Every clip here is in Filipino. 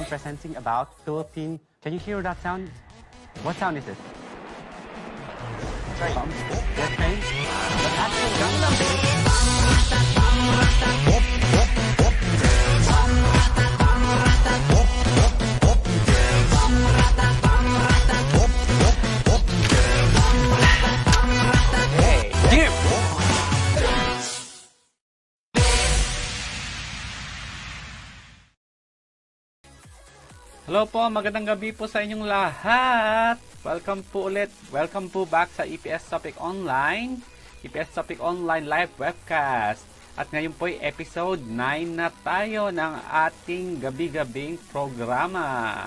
sound presenting about Philippine. Can you hear that sound? What sound is it? Train. Yes, train. But actually, Gangnam Beat. Hello po, magandang gabi po sa inyong lahat. Welcome po ulit. Welcome po back sa EPS Topic Online. EPS Topic Online live webcast. At ngayon po ay episode 9 na tayo ng ating gabi-gabing programa.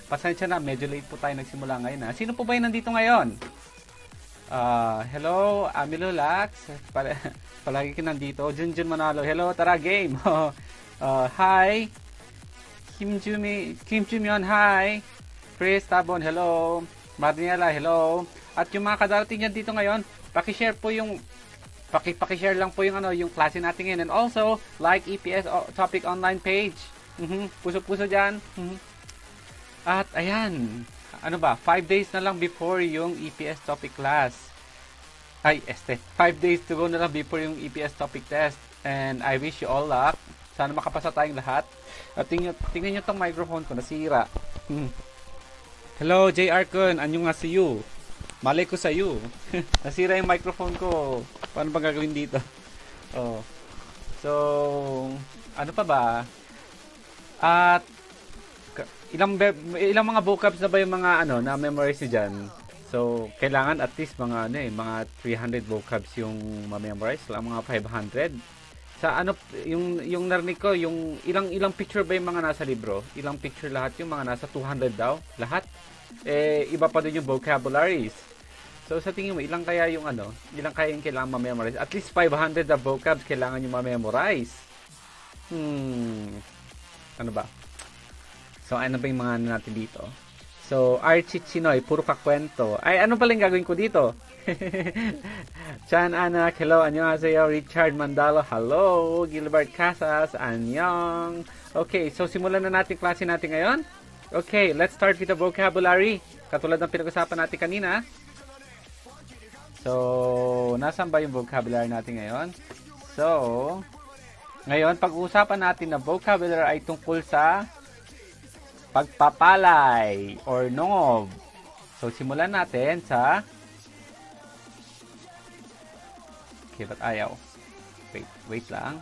Pasensya na, medyo late po tayo nagsimula ngayon. Sino po ba yung nandito ngayon? Hello, Amilo Lax. Palagi ka nandito. Junjun Manalo. Hello, tara game. Hi. Kim Jumyon, hi. Chris Tabon, hello. Marniela, hello. At yung mga kadarating dyan dito ngayon, paki-share po yung paki-share lang po yung yung klase natin ngayon. And also, like EPS Topic Online page. Puso-puso dyan. At ayan, 5 days na lang before yung EPS Topic class. 5 days to go na lang before yung EPS Topic test. And I wish you all luck. Sana makapasa tayong lahat. At tingnan nyo tong microphone ko, nasira. Hello, JR Kun. Anyo nga si you? Malay ko sa you. Nasira yung microphone ko. Paano ba gagawin dito? Oh. So, ano pa ba? At, ilang mga vocabs na ba yung mga na memorize nyo dyan? So, kailangan at least mga mga 300 vocabs yung ma-memorize. Lang mga 500. Sa yung narinig ko, yung ilang picture ba yung mga nasa libro? Ilang picture lahat yung mga nasa 200 daw? Lahat? Iba pa din yung vocabularies. So, sa tingin mo, ilang kaya yung kailangan ma-memorize? At least 500 na vocabs kailangan yung ma-memorize. Ano ba? So, ano ba yung mga natin dito? So, Archie Chinoy, puro kakwento. Ay, ano pala yung gagawin ko dito? Chan Anak, hello, annyeonghaseyo. Richard Mandalo, hello. Gilbert Casas, annyeong. Okay, so simulan na natin klase natin ngayon. Okay, let's start with the vocabulary. Katulad ng pinag-usapan natin kanina. So, nasaan ba yung vocabulary natin ngayon? So, ngayon, pag-uusapan natin na vocabulary ay tungkol sa pagpapalay or nongob. So, simulan natin sa ba't ayaw? Wait lang.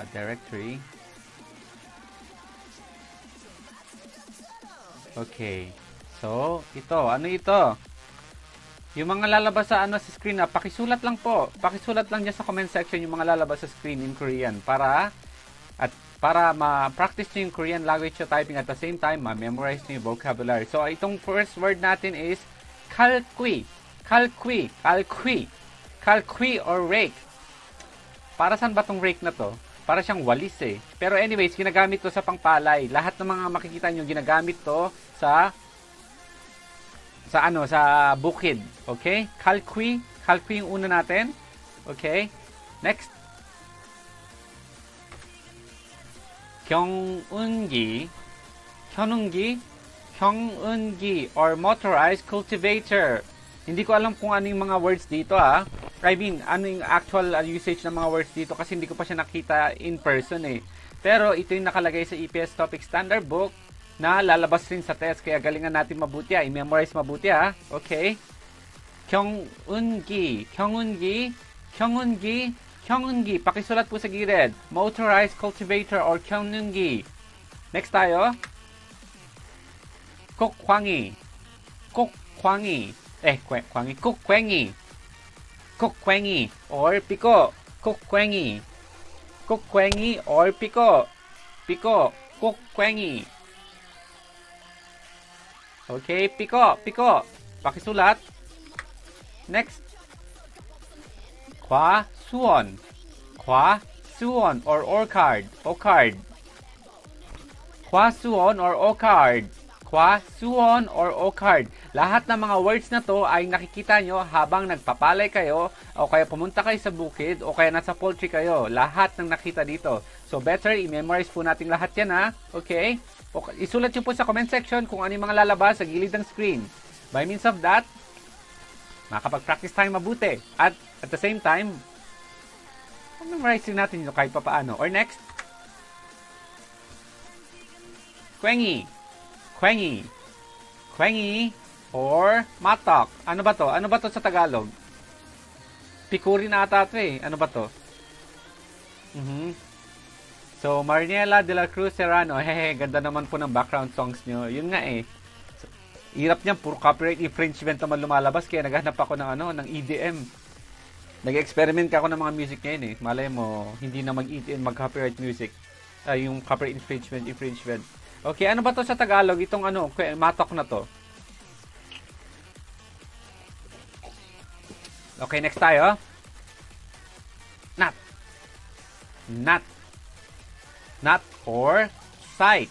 Directory. Okay. So, ano ito? Yung mga lalabas sa sa screen pakisulat lang po. Pakisulat lang dyan sa comment section yung mga lalabas sa screen in Korean para ma-practice nyo yung Korean language typing at the same time, ma-memorize nyo yung vocabulary. So, itong first word natin is kalkwi. Kalkwi or rake. Para saan ba tong rake na to? Para siyang walis Pero anyways, ginagamit to sa pangpalay. Lahat ng mga makikita nyo, ginagamit to sa bukid. Okay? Kalkwi yung una natin. Okay? Next. Kyongungi or motorized cultivator. Hindi ko alam kung ano yung mga words dito I mean, ano yung actual usage ng mga words dito kasi hindi ko pa siya nakita in person Pero ito yung nakalagay sa EPS Topic Standard Book na lalabas rin sa test kaya galingan natin mabuti i-memorize mabuti Okay? Kyongungi. Pakisulat po sa gilid. Motorized cultivator or kyongungi. Next tayo. Kukwangi. Kukwengi or piko. Kukwengi or piko. Kukwengi. Okay, piko. Pakisulat. Next. Kwasuon or orchard. Kwasuon or orchard. Lahat ng mga words na to ay nakikita nyo habang nagpapalay kayo o kaya pumunta kayo sa bukid o kaya nasa poultry kayo. Lahat ng nakita dito. So, better i-memorize po natin lahat yan, ha? Okay? Isulat nyo po sa comment section kung ano yung mga lalabas sa gilid ng screen. By means of that, makapag-practice tayo mabuti. At the same time, memorizing natin ito kahit papaano. Or next, kwengi. Kwengi. Kwengi or matok. Ano ba to? Ano ba to sa Tagalog? Pikuri na ata ito eh. Ano ba to? So, Marniela de la Cruz Serrano. Hehe, ganda naman po ng background songs nyo. Yun nga eh. Hirap niyan, puro copyright infringement naman lumalabas, kaya naghanap ako ng EDM. Nag-experiment ako ng mga music ngayon eh. Malay mo, hindi na mag-EDM, mag-copyright music. Yung copyright infringement. Okay, ano ba to sa Tagalog? Itong matok na to. Okay, next tayo. Nat. Nat or sight.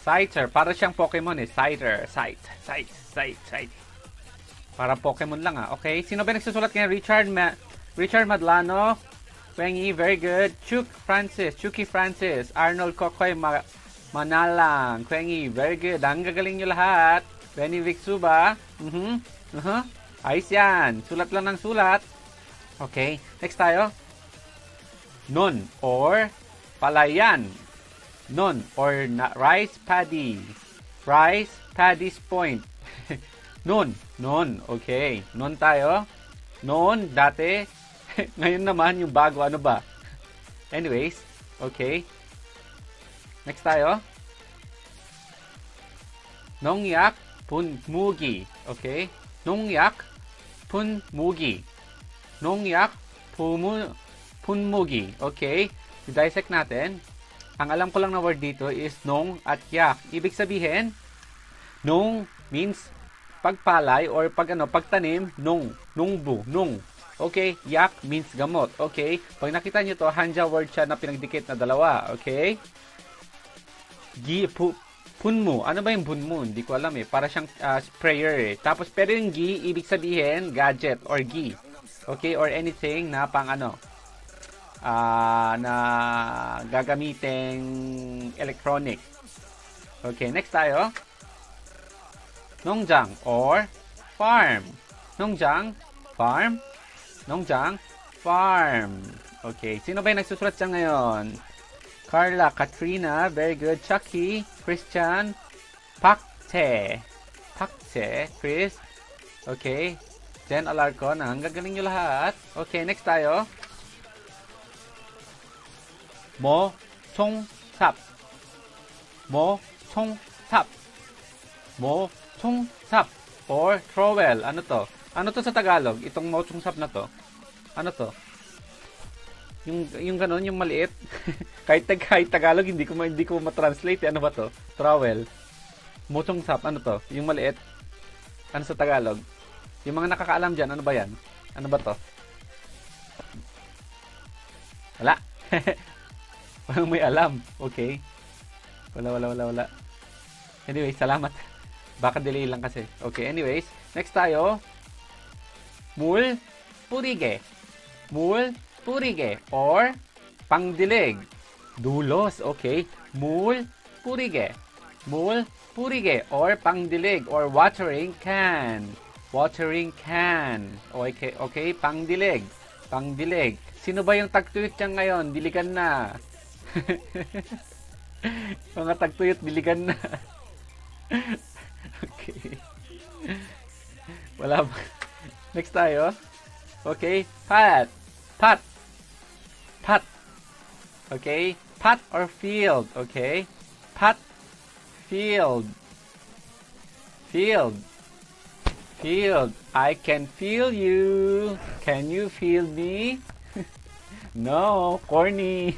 Scyther. Para siyang Pokemon eh. Scyther. Sight. Para Pokemon lang ah. Okay. Sino ba nagsusulat ngayon? Richard Madlano. Wengi. Very good. Chucky Francis. Arnold Kokoy Manalang. Wengi. Very good. Ang gagaling nyo lahat. Benny Vicsuba. Ayos yan. Sulat lang ng sulat. Okay. Next tayo. Nun or palayan. Nun or rice paddy. Rice paddy's point. Nun. Okay. Nun tayo. Nun dati. Ngayon naman yung bago. Ano ba? Anyways. Okay. Next tayo. Nongyak punmugi. Okay. Nongyak punmugi. Nongyak punmugi. Okay. I-dissect natin. Ang alam ko lang na word dito is nong at yak. Ibig sabihin, nong means pagpalay or pagtanim, nong. Okay, yak means gamot. Okay, pag nakita nyo to, hanja word siya na pinagdikit na dalawa. Okay? Punmu. Ano ba yung punmu? Hindi ko alam eh. Para siyang sprayer eh. Tapos, pero yung gi, ibig sabihin, gadget or gi. Okay, or anything na pang na gagamiting electronic. Okay, next tayo. Nongjang or farm. Nongjang, farm. Nongjang, farm. Okay, sino ba yung nagsusulat dyan ngayon? Carla, Katrina, very good. Chucky, Christian, Pakte, Chris. Okay, Jen Alarcon, ang gagaling nyo lahat. Okay, next tayo. Mo Chong Sap. Or trowel. Ano to? Ano to sa Tagalog? Itong mo Chong Sap na to. Ano to? Yung ganun, yung maliit. kahit Tagalog hindi ko ma-translate. Ano ba to? Trowel. Mo Chong Sap. Ano to? Yung maliit. Ano sa Tagalog? Yung mga nakakaalam dyan, ano ba yan? Ano ba to? Wala. Walang may alam. Okay. Wala. Anyway, salamat. Baka delay lang kasi. Okay, anyways. Next tayo. Mulpurige. Or pangdilig. Dulos. Okay. Mulpurige or pangdilig or watering can. Okay, pangdilig. Sino ba yung tagtuyot niya ngayon? Diligan na. Mga tagtuyot, diligan na. Okay. Wala ba? Next tayo. Okay. Pat. Okay. Pat or field. Okay. Pat. Field. I can feel you. Can you feel me? No. Corny.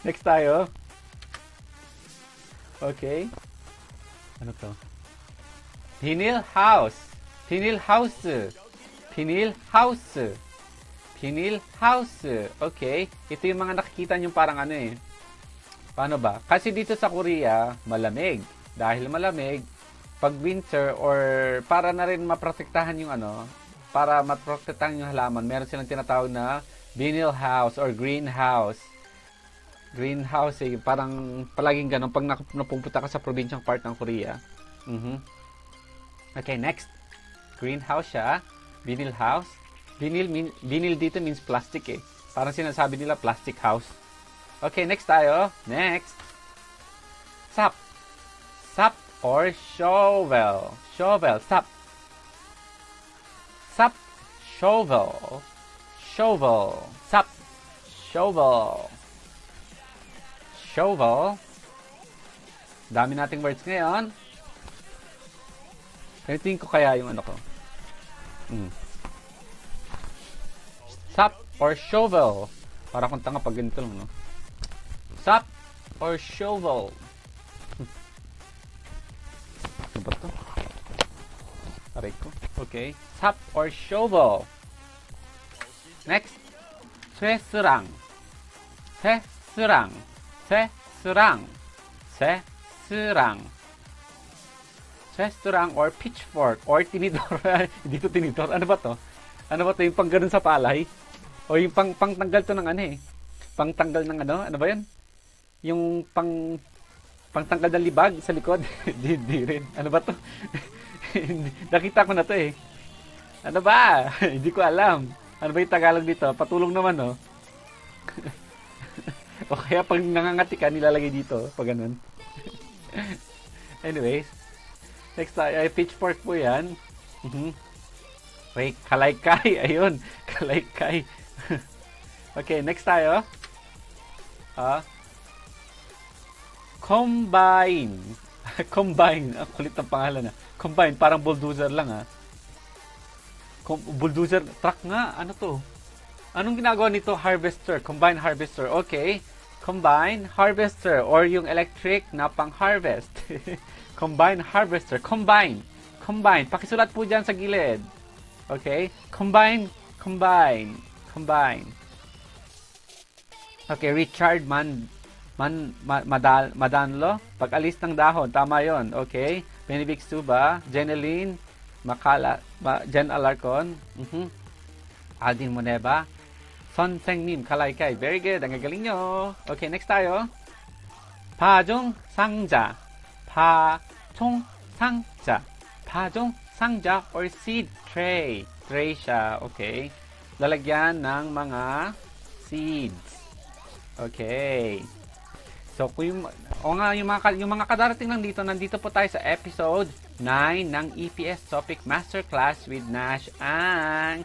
Next tayo. Okay. Ano to? Pinil house. Okay. Ito yung mga nakikita nyo parang ano eh. Paano ba? Kasi dito sa Korea, malamig. Dahil malamig, pag winter or para na rin maprotektahan yung para maprotektahan yung halaman, meron silang tinatawag na vinyl house or greenhouse. Greenhouse eh, parang palaging ganun pag napupunta ka sa probinsyang part ng Korea. Okay, next. Greenhouse siya. Vinyl house. Vinyl dito means plastic eh. Parang sinasabi nila plastic house. Okay, next tayo. Next. Sap. Sap or shovel. Shovel. Sap. Sap. Shovel. Shovel. Sap. Shovel. Shovel. Dami nating words ngayon. Tingin ko kaya yung ano ko. Sap or shovel. Para kung tanga pag ganito lang, no? Sap or shovel. Ano ba to? Aray ko. Okay. Sap or shovel. Next. 쇠스랑. 쇠스랑. 쇠스랑. 쇠스랑. 쇠스랑 or pitchfork or tinidor. Hindi to tinidor. Ano ba to? Ano ba to? Yung pang ganun sa palay? O yung pangtanggal to ng ano eh. Pangtanggal ng ano? Ano ba yan? Yung pangtanggal ng libag sa likod. di rin. Ano ba to? Nakita ko na to eh. Ano ba? Hindi ko alam. Ano ba yung Tagalog dito? Patulong naman, no? O kaya pag nangangati ka, nilalagay dito. Pag ganun. Anyways. Next tayo. Pitchfork po yan. Wait, kalaykay. Ayun. Kalaykay. Okay, next tayo. Combine. Combine. Ang kulit ng pangalan na. Combine. Parang bulldozer lang ha. Bulldozer. Truck nga. Ano to? Anong ginagawa nito? Harvester. Combine harvester. Okay. Combine harvester. Or yung electric na pang harvest. Combine harvester. Combine. Combine. Pakisulat po dyan sa gilid. Okay. Combine. Combine. Combine. Okay. Richard Madanlo. Pag-alis ng dahon. Tama yon. Okay. Benedict Suba. Jeneline Jen Alarcon. Aldin Moneba. 선생님 Kalaykay. Very good. Ang gagaling nyo. Okay, next tayo. 파종 상자. 파종 상자. 파종 상자 or seed tray. Tray siya. Okay. Lalagyan ng mga seeds. Okay. So, kung yung mga kadarating lang dito, nandito po tayo sa episode 9 ng EPS Topic Masterclass with Nash Ang.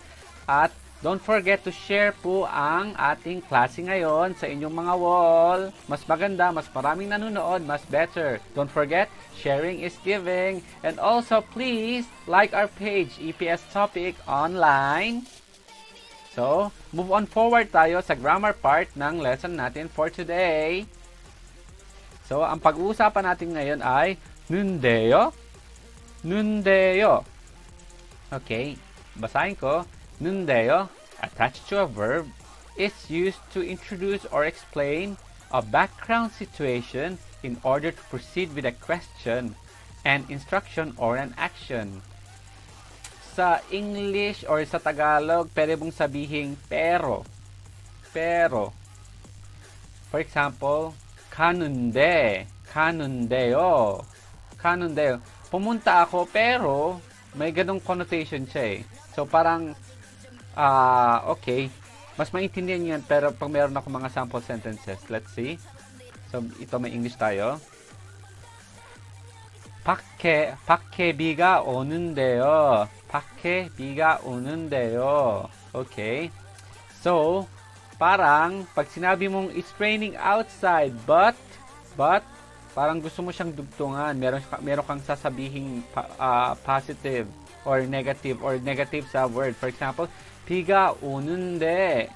At don't forget to share po ang ating klase ngayon sa inyong mga wall. Mas maganda, mas maraming nanonood, mas better. Don't forget, sharing is giving. And also, please like our page, EPS Topic Online. So, move on forward tayo sa grammar part ng lesson natin for today. So, ang pag-uusapan natin ngayon ay 눈데요. 눈데요. Okay, basahin ko. 눈데요, attached to a verb, is used to introduce or explain a background situation in order to proceed with a question, an instruction, or an action. Sa English or sa Tagalog, pwede mong sabihin pero. Pero. For example, 가는데, 가는데요. 가는데요. Pumunta ako pero may ganong connotation siya eh. So parang okay. Mas maintindihan yan pero pag meron ako mga sample sentences. Let's see. So ito may English tayo. 밖에 비가 오는데요. 밖에 비가 오는데요. Okay. So parang pag sinabi mong it's raining outside but parang gusto mo siyang dugtungan. Meron kang sasabihing positive or negative sa word. For example, 비가 오는데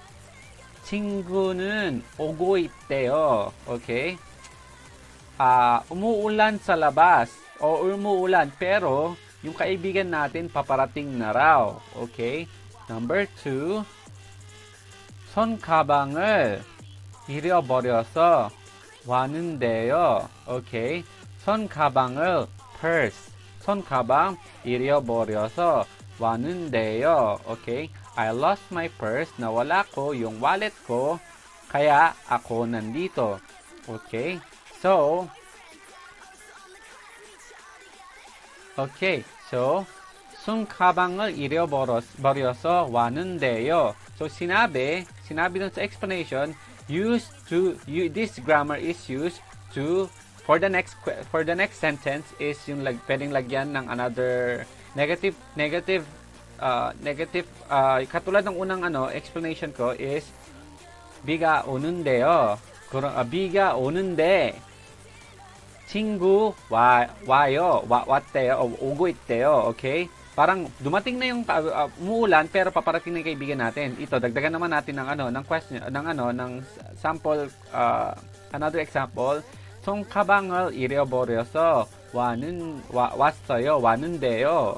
친구는 오고 있대요. Okay? Umuulan sa labas o umuulan pero yung kaibigan natin paparating na raw. Okay? Number 2, 손가방을 잃어버려서 왔는데요. Okay? 손가방을 purse. 손가방 잃어버려서 왔는데요. Okay? I lost my purse. Nawala ko yung wallet ko Kaya ako nandito. Okay? So, sun 가방을 잃어버려서 왔는데요. So, sinabi dun sa explanation, this grammar is used to, for the next sentence is yung pwedeng lagyan ng another negative, katulad ng unang explanation ko is, 비가 오는데요. 비가 오는데, 친구 와요. 왔대요. 오고 있대요. Okay? Parang dumating na yung umuulan pero paparating na yung kaibigan natin. Ito dagdagan naman natin ng question ng sample another example. 송 가방을 잃어버려서 왔어요. 왔는데요.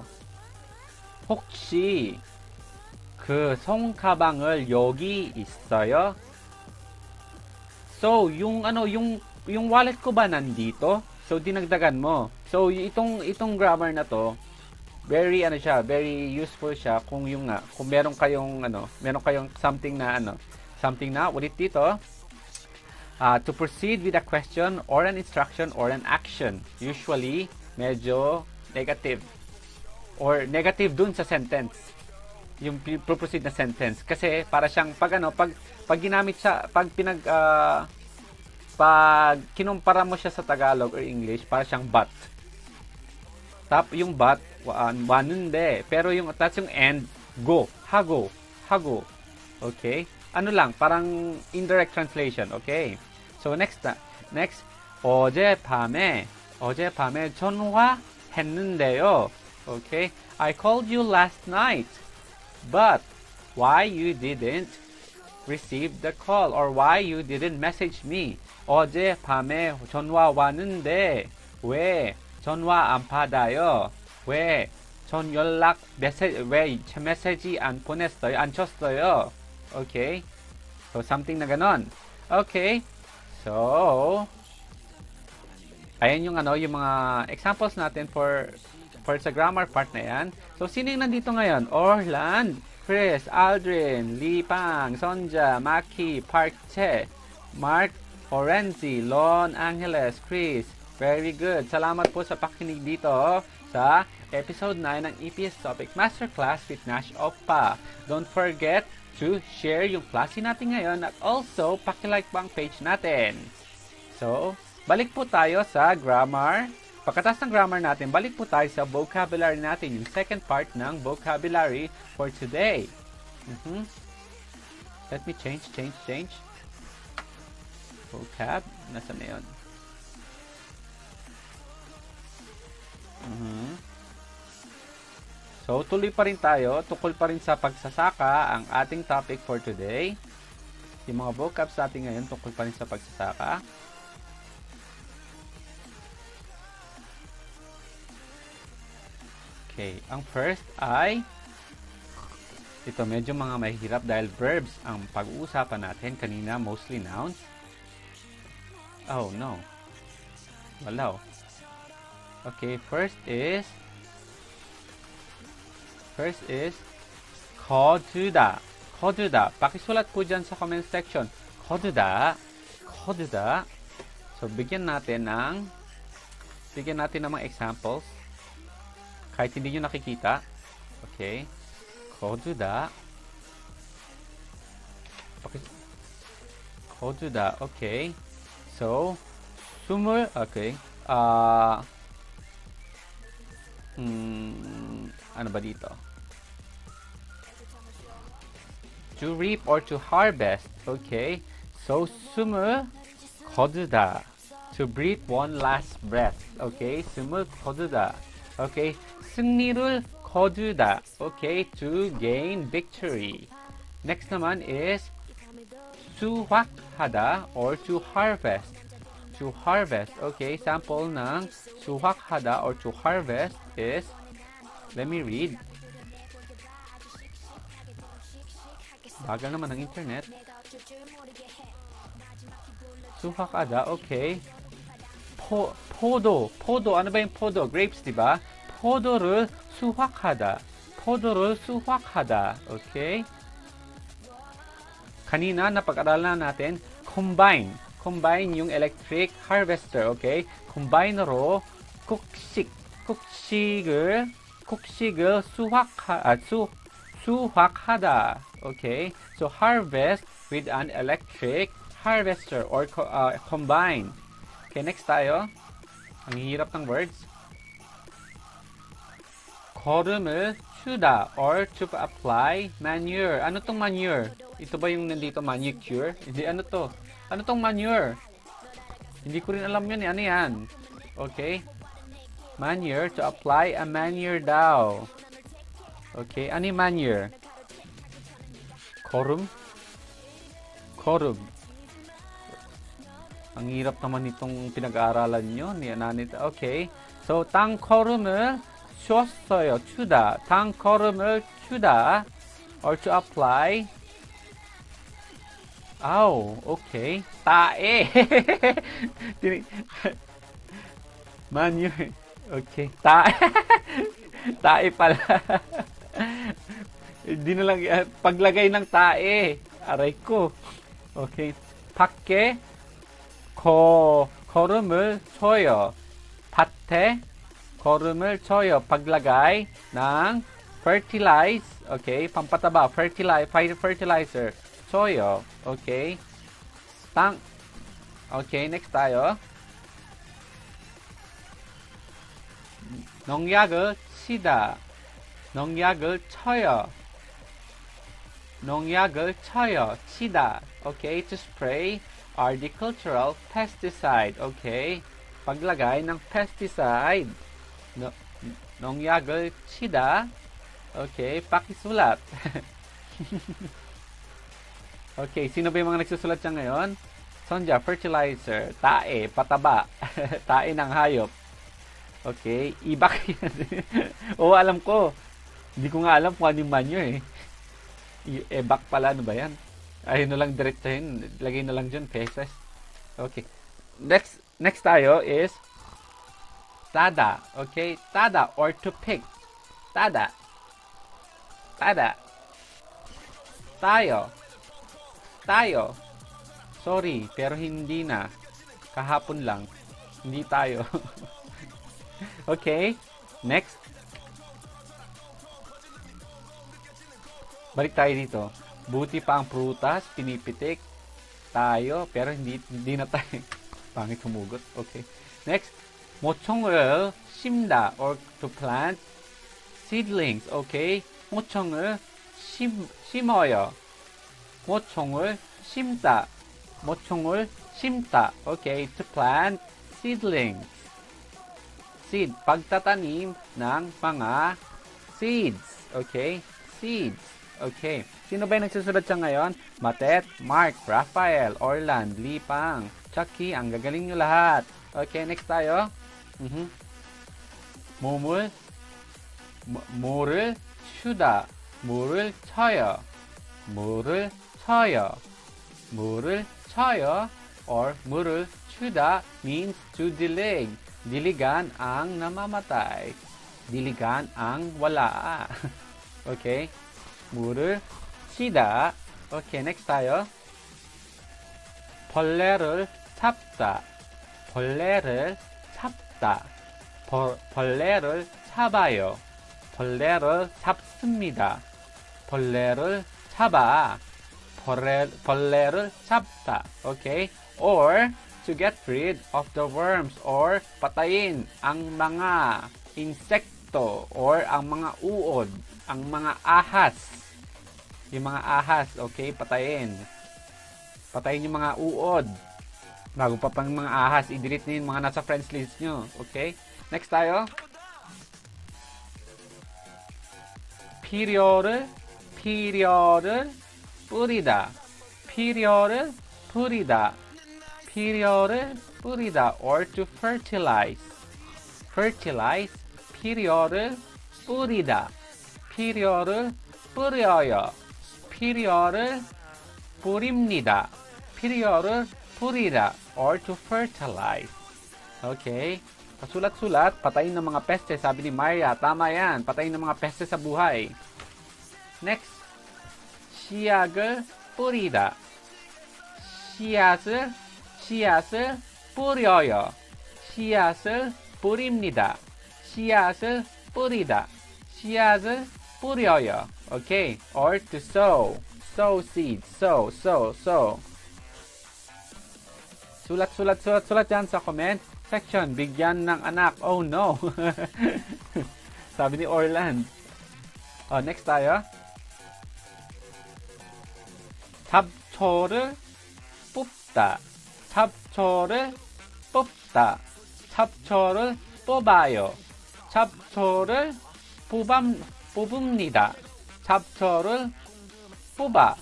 혹시 그 송 가방을 여기 있어요? So, yung wallet ko ba nandito? So, dinagdagan mo. So, itong grammar na to, very useful siya kung meron kayong something na ulit dito. To proceed with a question or an instruction or an action. Usually, medyo negative. Or negative dun sa sentence. Yung proceed na sentence. Kasi para siyang pag ginamit siya, pag kinumpara mo siya sa Tagalog or English, para siyang but. Yung but, 왔는데. Pero that's yung end, go. 하고. Okay? Parang indirect translation. Okay? So, next, 어젯밤에 전화했는데요. Okay? I called you last night. But, why you didn't receive the call? Or why you didn't message me? 어젯밤에 전화 왔는데, 왜 전화 안 받아요? 왜 메시지 안 보냈어요? 안 쳤어요? Okay? So, something na ganon. Okay? So, ayan yung mga examples natin for sa grammar part na yan. So, sino yung nandito ngayon? Orland, Chris, Aldrin, Lipang, Sonja, Maki, Park Che, Mark, Orenzi, Lon Angeles, Chris. Very good. Salamat po sa pakinig dito sa episode 9 ng EPS Topic Masterclass with Nash Oppa. Don't forget to share yung klase natin ngayon at also paki-like pa ang page natin. So, balik po tayo sa grammar. Pagkatapos ng grammar natin, balik po tayo sa vocabulary natin, yung second part ng vocabulary for today. Let me change. Vocab, nasa na yun? So, tuloy pa rin tayo, tukol pa rin sa pagsasaka ang ating topic for today. Yung mga vocabs natin ngayon, tukol pa rin sa pagsasaka. Okay, ang first ay, ito medyo mga mahirap dahil verbs ang pag-uusapan natin. Kanina, mostly nouns. Oh, no. Wala. Okay, first is 거두다. Pakisulat po dyan sa comment section. 거두다. So, bigyan natin ng mga examples. Kahit hindi nyo nakikita. Okay. 거두다. Okay. So, okay. Ano ba dito? To reap or to harvest. Okay. So, 거두다. To breathe one last breath. Okay. 거두다. Okay. 승리를 거두다. Okay. To gain victory. Next naman is 수확하다 or to harvest. To harvest. Okay. Sample ng 수확하다 or to harvest is, let me read. Bagal naman ng internet. 수확하다. Okay. 포도. Ano ba yung podo? Grapes, diba? 포도를 수확하다. Okay. Kanina, napag-aralan natin, combine. Combine yung electric harvester, okay? combin으로 곡식을 수확하다. Okay? So, harvest with an electric harvester or combine. Okay, next tayo. Ang hirap ng words. 거름을 주다 or to apply manure. Ano tong manure? Ito ba yung nandito manicure? Hindi, ano to? Ano tong manure? Hindi ko rin alam yun. Ano yan? Okay. Manure, to apply a manure daw. Okay, ano yung manure? 거름? 거름. Ang hirap naman itong pinag-aaralan nyo. Okay. So, 땅거름을 줬어요. 주다. 땅거름을 주다. Or to apply. Okay. Tae. Manure. Okay. Tae. Tae pala. Hindi na lang, paglagay ng tae. Aray ko. Okay. 밖에 거름을 쳐요. 밭에 거름을 쳐요. Paglagay ng fertilize. Okay. Pampataba. Fertilizer. 쳐요. Okay. Okay. Next tayo. 농약을 치다. 농약을 쳐요. 농약을 쳐요. 치다. Okay, to spray agricultural pesticide. Okay, paglagay ng pesticide. 농약을 치다. Okay, pakisulat. Okay, sino ba yung mga nagsusulat siya ngayon? Sonja, fertilizer. Tae, pataba. Tae ng hayop. Okay, ibak yan. Oo, alam ko. Hindi ko nga alam kung ano yung manure eh. Ebak pala, ano ba yan? Ayun na lang diretsahin. Lagay na lang dyan, pesos. Okay. Next tayo is tada. Okay, tada or to pick. Tada. Tada. Tayo. Tayo. Sorry, pero hindi na. Kahapon lang. Hindi tayo. Okay, next. Balik tayo dito. Buti pa ang prutas, pinipitik tayo, pero hindi na tayo. Pangit humugot. Okay. Next, 모총을 심다 or to plant seedlings. Okay. 모총을 심어요. 모총을 심다. 모총을 심다. Okay, to plant seedlings. Seed, pagtatanim ng mga seeds. Okay? Seeds. Okay. Sino ba yung nagsusulat siya ngayon? Matet, Mark, Rafael, Orland, Lipang, Chucky, ang gagaling nyo lahat. Okay, next tayo. 물을 주다. 물을 쳐요. 물을 쳐요. 물을 쳐요. Or 물을 주다 means to delay. Diligan ang namamatay. Diligan ang wala. Okay? 물을 치다. Okay, next tayo. 벌레를 잡다. 벌레를 잡다. 벌레를 잡아요. 벌레를 잡습니다. 벌레를 잡아. 벌레를 잡다. Okay? Or to get rid of the worms or patayin ang mga insekto or ang mga uod, ang mga ahas. Yung mga ahas, okay, patayin. Patayin yung mga uod. Bago pa pang mga ahas, i-delete na yung mga nasa friends list nyo. Okay? Next tayo. 필요를 뿌리다. 필요를 뿌리다. 필요를 뿌리다 or to fertilize. Fertilize. 필요를 뿌리다. 필요를 뿌려요. 필요를 뿌립니다. 필요를 뿌리다 or to fertilize. Okay. Pasulat-sulat, patayin ng mga peste. Sabi ni Maria, tama yan. Patayin ng mga peste sa buhay. Next. 씨약을 뿌리다. 씨앗을 뿌려요. 씨앗을 뿌립니다. 씨앗을 뿌리다. 씨앗을 뿌려요. Okay? Or to sow. Sow seeds. Sow. Sulat yan sa comment section. Bigyan ng anak. Oh no. Sabi ni Orland. Oh, next tayo. 잡초를 뽑다. 잡초를 뽑다. 잡초를 뽑아요. 잡초를 뽑습니다. 잡초를 뽑아.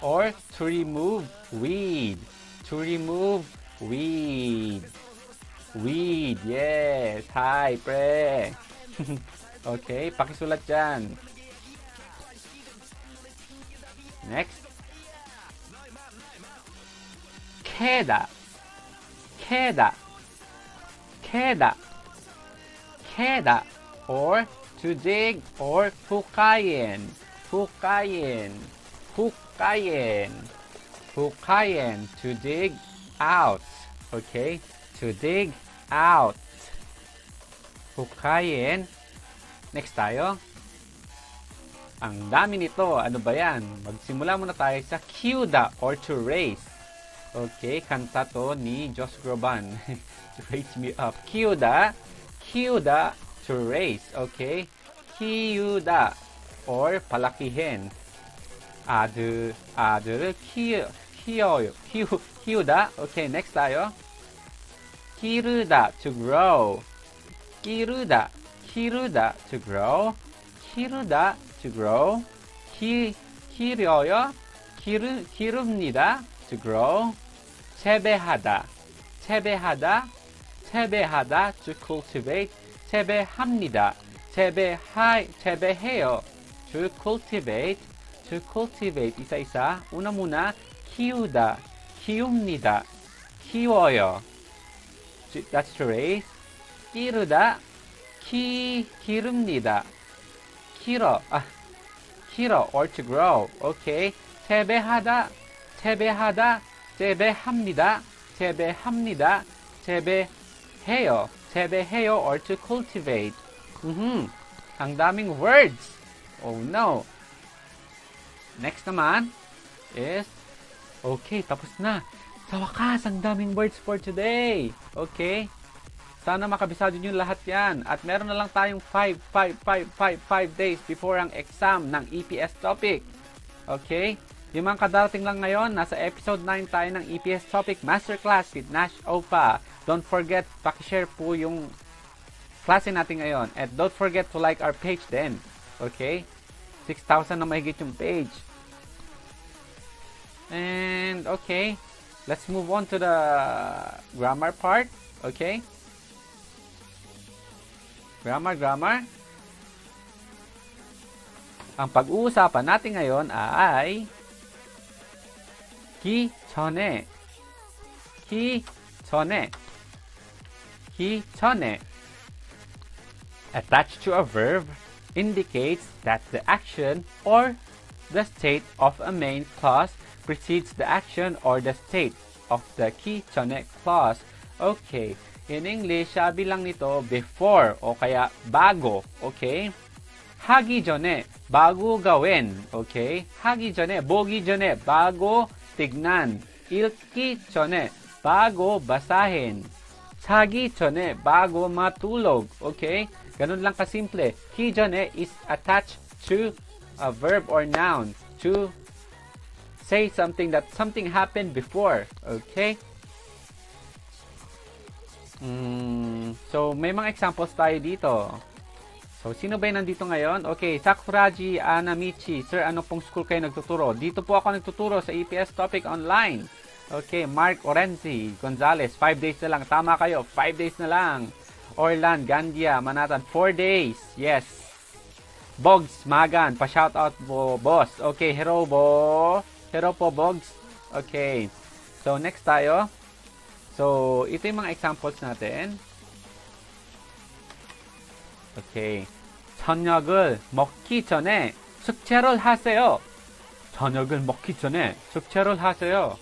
Or to remove weed. To remove weed. Weed. Yes. Hi, pre. Okay, pakisulat dyan. Next. 캐다. Or to dig or hukayin. To dig out. Okay? To dig out. Hukayin. Next tayo. Ang dami nito. Ano ba yan? Magsimula muna tayo sa kyuda or to raise. Okay, kanta to ni Josh Groban. To raise me up. Kyuda to raise. Okay? Kyuda or palakihin. 아들을 키우다. Okay, next tayo. 기르다 to grow. 기르다 to grow. 기려요. 기릅니다. To grow. 재배하다. To cultivate. 재배합니다. 재배해요. To cultivate. isa-isa. Una muna, 키웁니다. 키워요. That's to raise. 기르다. 기릅니다. 길어 or to grow. Okay. 재배합니다. 재배해요 or to cultivate. Ang daming words. Oh no. Next naman is, okay, tapos na. Sa wakas, ang daming words for today. Okay? Sana makabisado nyo lahat yan. At meron na lang tayong 5 days before ang exam ng EPS topic. Okay? Yung mga kadarating lang ngayon, nasa episode 9 tayo ng EPS topic Masterclass with Nash Opa. Don't forget, pakishare po yung klase natin ngayon. And don't forget to like our page din. Okay? 6,000 na mahigit yung page. And, okay. Let's move on to the grammar part. Okay? Grammar. Ang pag-uusapan natin ngayon ay 기 전에. Attached to a verb indicates that the action or the state of a main clause precedes the action or the state of the 기 전에 clause. Okay. In English, sabi lang nito before o kaya bago. Okay? 하기 전에, bago gawin. Okay? 하기 전에, 보기 전에, bago tignan. 읽기 전에, bago basahin. 자기 전에, bago matulog. Okay? Ganun lang kasimple. 기 전에 is attached to a verb or noun to say something that something happened before. Okay? So, may mga examples tayo dito. So, sino ba yung nandito ngayon? Okay, Sakuraji Anamichi. Sir, ano pong school kayo nagtuturo? Dito po ako nagtuturo sa EPS Topic Online. Okay, Mark Orenzi Gonzalez. 5 days na lang. Tama kayo, 5 days na lang. Orland Gandia Manatan, 4 days. Yes. Bogs Magan, pa-shoutout po, boss. Okay, Hero po, Bogs. Okay. So, next tayo. So, ito yung mga examples natin. Okay. 저녁을 먹기 전에 숙제를 하세요. 저녁을 먹기 전에 숙제를 하세요.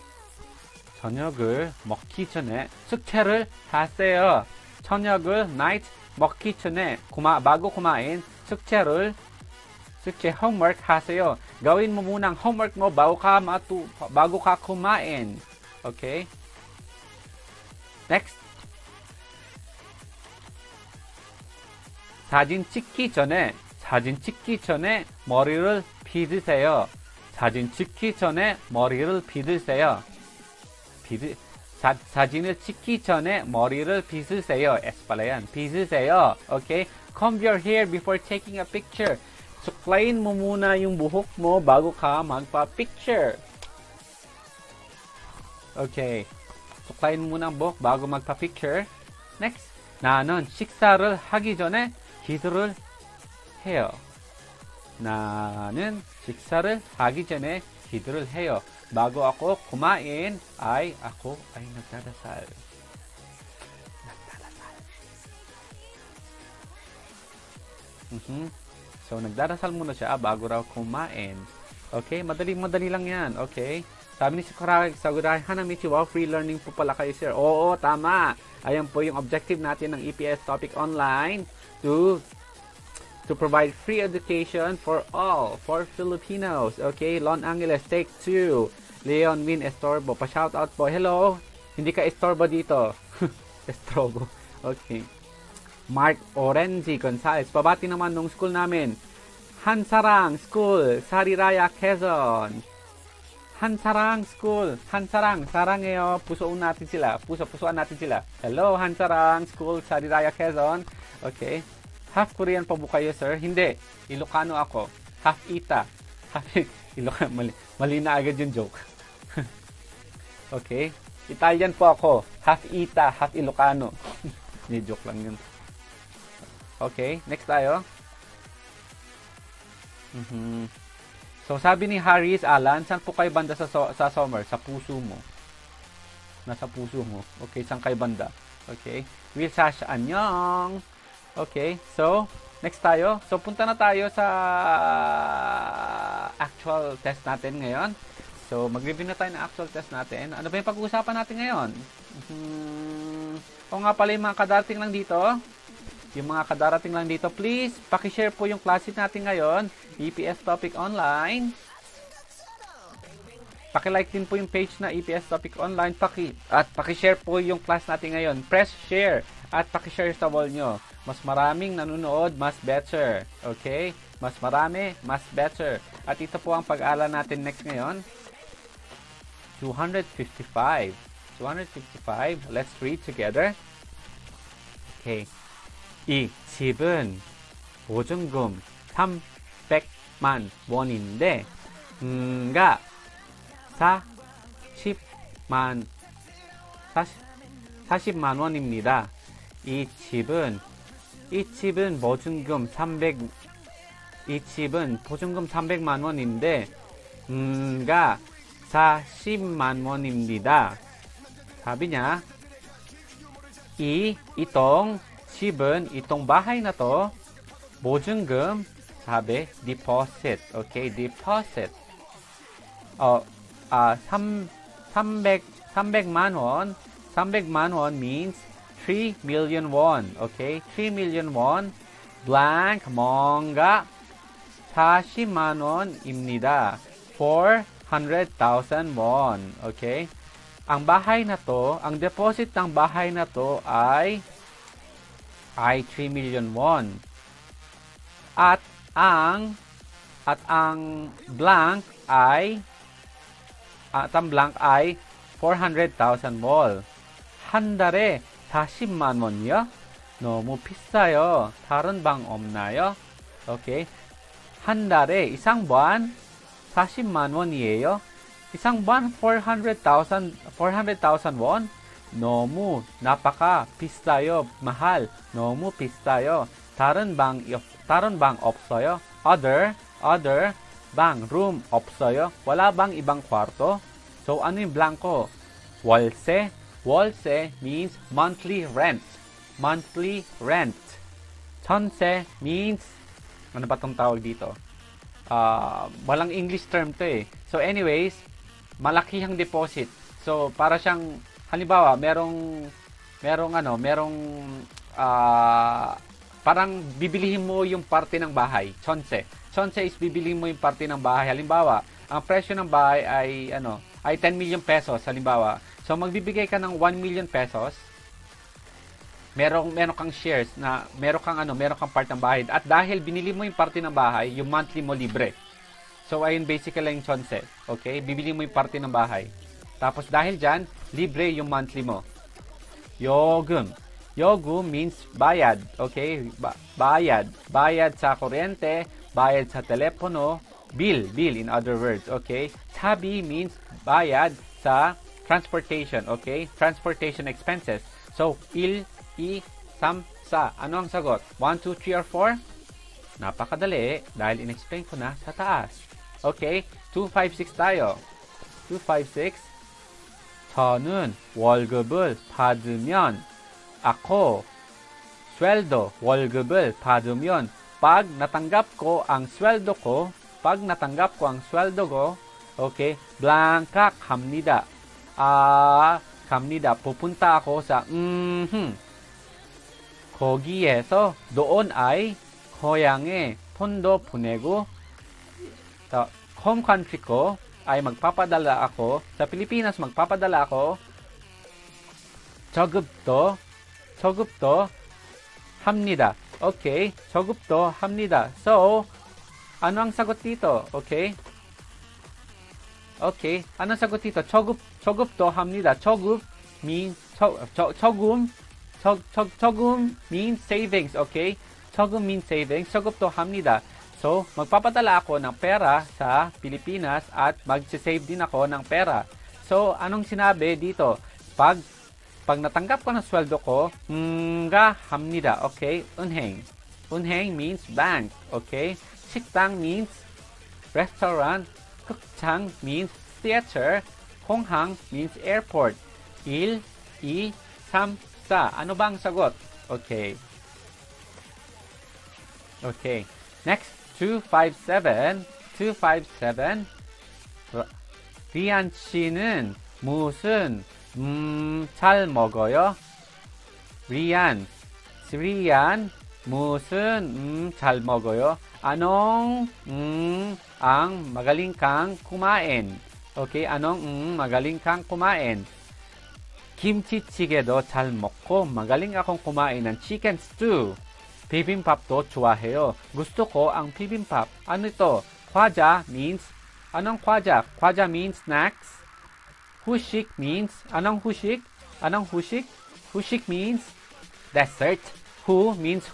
저녁을 먹기 전에 숙제를 하세요. 저녁을 night 먹기 전에 bago kumain 숙제 homework 하세요. Gawin mo munang homework mo bago ka kumain. Okay? Next. 사진 찍기 전에 머리를 빗으세요. 사진 찍기 전에 머리를 빗으세요. 사진을 찍기 전에 머리를 빗으세요. S pala yan. 빗으세요. Okay? Comb your hair before taking a picture. Suklayin mo muna yung buhok mo bago ka magpa-picture. Okay. suklayin mo muna ang buhok bago magpa-picture. Next. 나는 식사를 하기 전에 기도를 해요. 나는 식사를 하기 전에 기도를 해요. Bago ako kumain, ako ay nagdadasal. So, nagdadasal muna siya bago raw kumain. Okay? Madali lang yan. Okay? Sabi ni Sakurai Hanamichi, wow, free learning po pala kayo, sir. Oo, tama. Ayan po yung objective natin ng EPS Topic Online to provide free education for all, for Filipinos. Okay, Lon Angeles, take 2. Leon Win Estorbo, pa-shoutout po. Hello, hindi ka estorbo dito. Estorbo. Okay. Mark Orenzi Gonzalez, pabati naman nung school namin. Hansarang School, Sariraya, Quezon. Hansarang School, Hansarang, sarang해요. pusoan natin sila. Pusoan natin sila. Hello, Hansarang School, Sariraya, Quezon. Okay. Half Korean pa po kayo, sir? Hindi. Ilocano ako. Half Ita. Half Ilocano. Mali na agad yung joke. Okay. Italian po ako. Half Ita, half Ilocano. Hindi, joke lang yun. Okay. Next tayo. So, sabi ni Harris Alan, saan po kayo banda sa summer? Sa puso mo. Nasa puso mo. Okay, saan kayo banda? Okay. Will Sash, anyong. Okay, so, next tayo. So, punta na tayo sa actual test natin ngayon. So, mag-review na tayo ng actual test natin. Ano ba yung pag-uusapan natin ngayon? O nga pala yung mga kadarating lang dito. Yung mga kadarating lang dito, please, pakishare po yung classes natin ngayon. EPS Topic Online. Paki-like din po yung page na EPS Topic Online. At pakishare po yung class natin ngayon. Press share at pakishare sa wall nyo. Mas maraming nanonood, mas better. Okay? Mas marami, mas better. At ito po ang pag-aaral natin next ngayon. 255. 255. Let's read together. Okay. 이 집은 보증금 300만 원인데 가 40만 원입니다. 이 집은 보증금 300만 원인데 가 40만 원입니다. Sabi niya, itong 집은, itong bahay na to, 보증금, sabi, deposit. Okay, deposit. 300만 원. 300만 원 means 3 million won. Okay, 3 million won. Blank, 뭔가 40만 원입니다. 400,000 won. Okay. Ang bahay na to, ang deposit ng bahay na to ay 3 million won. At ang blank ay 400,000 won. 한 달에 40만 원이요? 너무 비싸요. 다른 방 없나요? Okay. 한 달에 isang buwan 40만 원이에요. Isang buwan 400,000 won. 너무 napaka 비싸요. mahal. 너무 비싸요. 다른 방 없어요. Other 방 room 없어요. wala bang ibang kwarto? So ano yung blanco? 월세. 월세 means monthly rent. Monthly rent. 전세 means ano ba tong tawag dito? walang English term to eh. So anyways, malakihang deposit. So para siyang halimbawa, merong parang bibilihin mo yung parte ng bahay, chonse. Chonse is bibilihin mo yung parte ng bahay. Halimbawa, ang presyo ng bahay ay 10 million pesos halimbawa. So magbibigay ka ng 1 million pesos. Meron kang shares na meron kang part ng bahay. At dahil binili mo yung parte ng bahay, yung monthly mo libre. So ayun basically yung chonse. Okay? Bibili mo yung parte ng bahay. Tapos dahil dyan, libre yung monthly mo. Yogum. Yogum means bayad. Okay? Bayad. Bayad sa kuryente, bayad sa telepono, bill in other words. Okay? Sabi means bayad sa transportation. Okay? Transportation expenses. So, sa. Ano ang sagot? 1, 2, 3, or 4? Napakadali dahil in-explain ko na sa taas. Okay? 2, 5, 6 tayo. 2, 5, 6. 저는 월급을 받으면 ako sweldo 월급을 받으면 pag natanggap ko ang sweldo ko okay blanca 갑니다 갑니다 pupunta ako sa 거기에서 doon ay 고향에 폰도 보내고 home country ko ay magpapadala ako sa Pilipinas, magpapadala ako 저급도 합니다. Okay, 저급도 합니다. So, ano ang sagot dito? Okay, ano ang sagot dito? 저급도 합니다. 저급 means 저금 means savings. Okay, 저금 means savings. 저급도 합니다. So, magpapadala ako ng pera sa Pilipinas at mag-save din ako ng pera. So, anong sinabi dito? Pag natanggap ko ng sweldo ko, nga 합니다. Okay? 은행. 은행 means bank. Okay? 식당 means restaurant. 극장 means theater. 공항 means airport. 1, 2, 3, 4. Ano ba ang sagot? Okay. Okay. Next. 257. 리안 씨는 무슨 잘 먹어요? 리안 무슨 잘 먹어요? Anong ang magaling kang kumain? Okay, anong magaling kang kumain? 김치찌개도 잘 먹고 magaling akong kumain ng chicken stew. 비빔밥도 좋아해요. Gusto ko ang bibimbap. Ano ito? 과자 means, anong 과자? 과자 means snacks. 후식 means, anong 후식? 후식 means dessert. Who means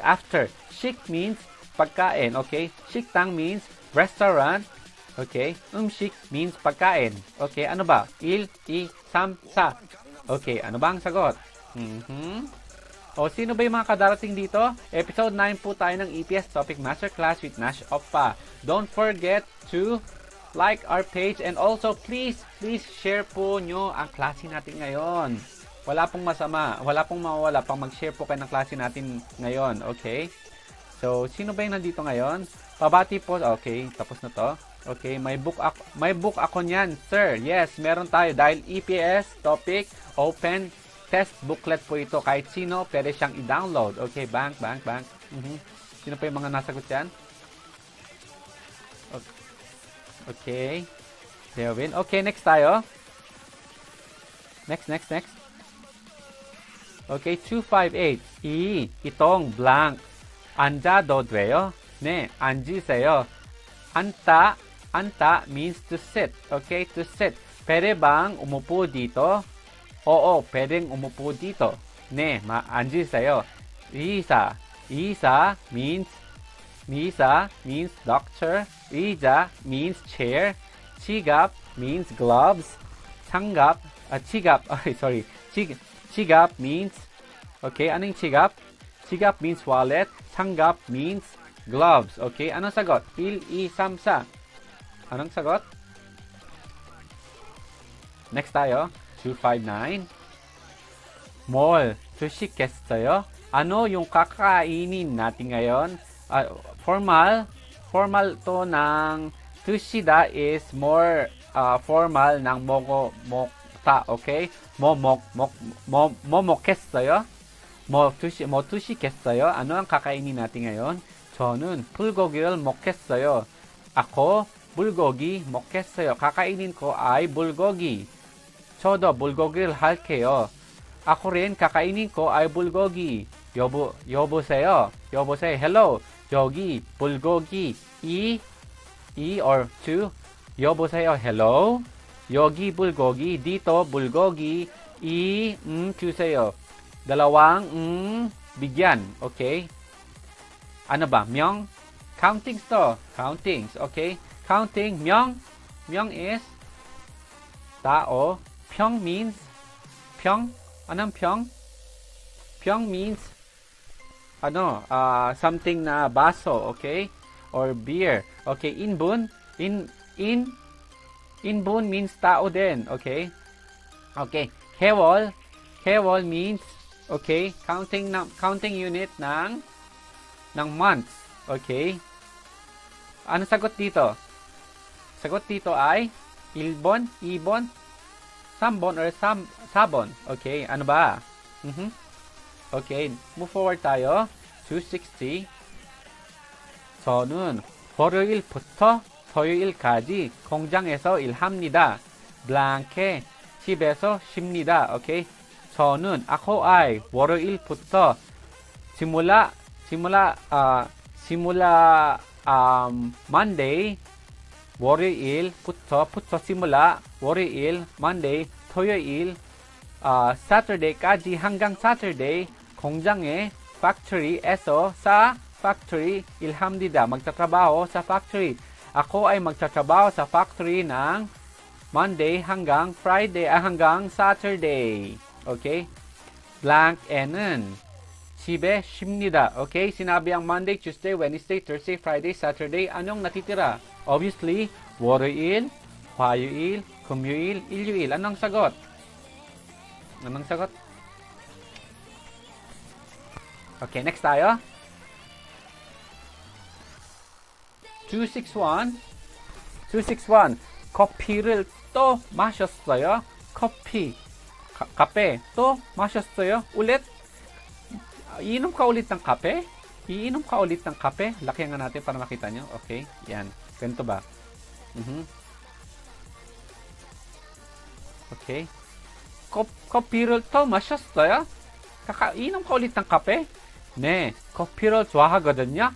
after. 식 means pagkain. Okay? 식당 means restaurant. Okay? 음식 means pagkain. Okay? Ano ba? 1, 2, 3, 4. Okay? Ano ba ang sagot? O, sino ba yung mga kadarating dito? Episode 9 po tayo ng EPS Topic Masterclass with Nash Oppa. Don't forget to like our page and also please share po nyo ang klase natin ngayon. Wala pong masama, wala pong mawawala pang mag-share po kayo ng klase natin ngayon, okay? So, sino ba yung nandito ngayon? Pabati po, okay, tapos na to. Okay, may book ako niyan, sir. Yes, meron tayo dahil EPS Topic Open Test booklet po ito. Kahit sino, pwede siyang i-download. Okay, bank. Sino pa yung mga nasagot yan? Okay. Devin. Okay, next tayo. Next. Okay, 258. itong blank. 앉아도 돼요? 네, 앉으세요. Anta means to sit. Okay, to sit. Pwede bang umupo dito? Oo, pwedeng umupo dito. 네, 앉으세요. 의사 means doctor. 의자 means chair. 지갑 means gloves. 지갑 means, okay, anong 지갑? 지갑 means wallet. 장갑 means gloves. Okay, anong sagot? 1, 2, 3, 4. Anong sagot? Next tayo. 259. 뭘 드시겠어요? Ano yung kakainin natin ngayon? Formal formal to ng tushida is more formal ng mokta, okay? 모먹겠어요? 뭐 드시겠어요? Ano ang kakainin natin ngayon? 저는 불고기를 먹겠어요. Ako, bulgogi 먹겠어요. Kakainin ko ay bulgogi. 저도 bulgo기를 할게요. Ako rin, kakainin ko ay bulgogi. 여보세요. Hello. 여기 bulgogi. 이 or to. 여보세요. Hello. 여기 bulgogi. Dito bulgogi. 주세요. Dalawang bigyan. Okay? Ano ba? Myong? Countings to. Countings. Okay? Counting. Myong. Myong is tao. Pyong means pyong. Anong pyong? Pyong means something na baso, okay? Or beer. Okay, inbun means tao din, okay? Okay, kewol means okay, counting unit ng months, okay? Ano sagot dito? Sagot dito ay ibon, sambon or sabon. Okay, ano ba? Okay, move forward tayo. 260. 저는 월요일부터 토요일까지 공장에서 일합니다. 블랑케 집에서 쉽니다. Okay? 저는 ako ay 월요일부터 simula Monday 월요일부터 simula 월요일 Monday 토요일 Saturday까지 hanggang Saturday 공장에 factory에서 sa factory 일합니다. magtatrabaho sa factory. Ako ay magtatrabaho sa factory ng Monday hanggang Friday hanggang Saturday. Okay? Blank N은 집에 쉽니다. Okay? Sinabi ang Monday, Tuesday, Wednesday, Thursday, Friday, Saturday. Anong natitira? Obviously, 월요일, 화요일, 금요일, 일요일. Anong sagot? Anong sagot? Okay, next tayo. 261. 커피를 또 마셨어요. 커피. 카페. 또 마셨어요. ulit. Iinom ka ulit ng kape? Iinom ka ulit ng kape? Lakihan nga natin para makita nyo. Okay, yan. Ganito ba? Okay. 커피를 또 마셨어요? 이놈 ulit ng kape? 네, 커피를 좋아하거든요.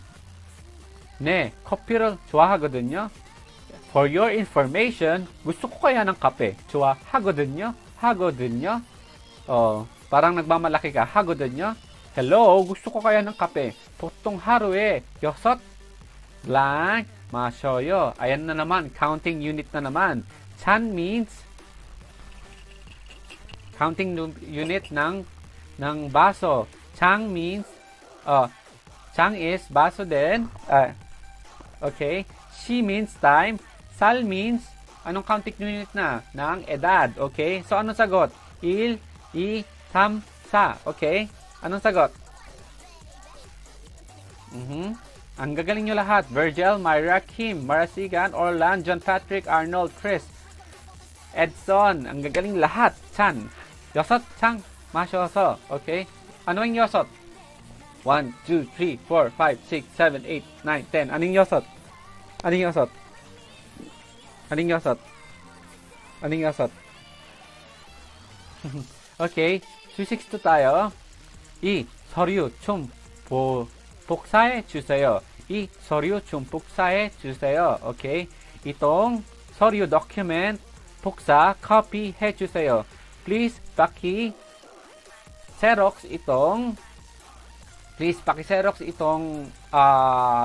네, 커피를 좋아하거든요. For your information, gusto ko kaya ng kape. 좋아하거든요. 하거든요. parang nagmamalaki ka. 하거든요. Hello, gusto ko kaya ng kape. 보통 하루에 6 blank 마셔요. Ayan na naman, counting unit na naman. 찬 means counting unit ng baso. Chang means Chang is baso din. Okay. She means time. Sal means anong counting unit na? Ng edad. Okay. So anong sagot? 1, 2, 3, 4. Okay. Anong sagot? Ang gagaling nyo lahat. Virgil, Myra, Kim, Marasigan, Orlan, John Patrick, Arnold, Chris, Edson. Ang gagaling lahat. Chan. 6 창 마셔서. Okay? Ano ang 6? 1, 2, 3, 4, 5, 6, 7, 8, 9, 10. Anong 6? Anong 6? Anong 6? Anong 6? Okay. 262 tayo. 이 서류 좀 복사해 주세요. 이 서류 좀 복사해 주세요. Okay? Itong 서류 document 복사 copy 해 주세요. Please paki-xerox itong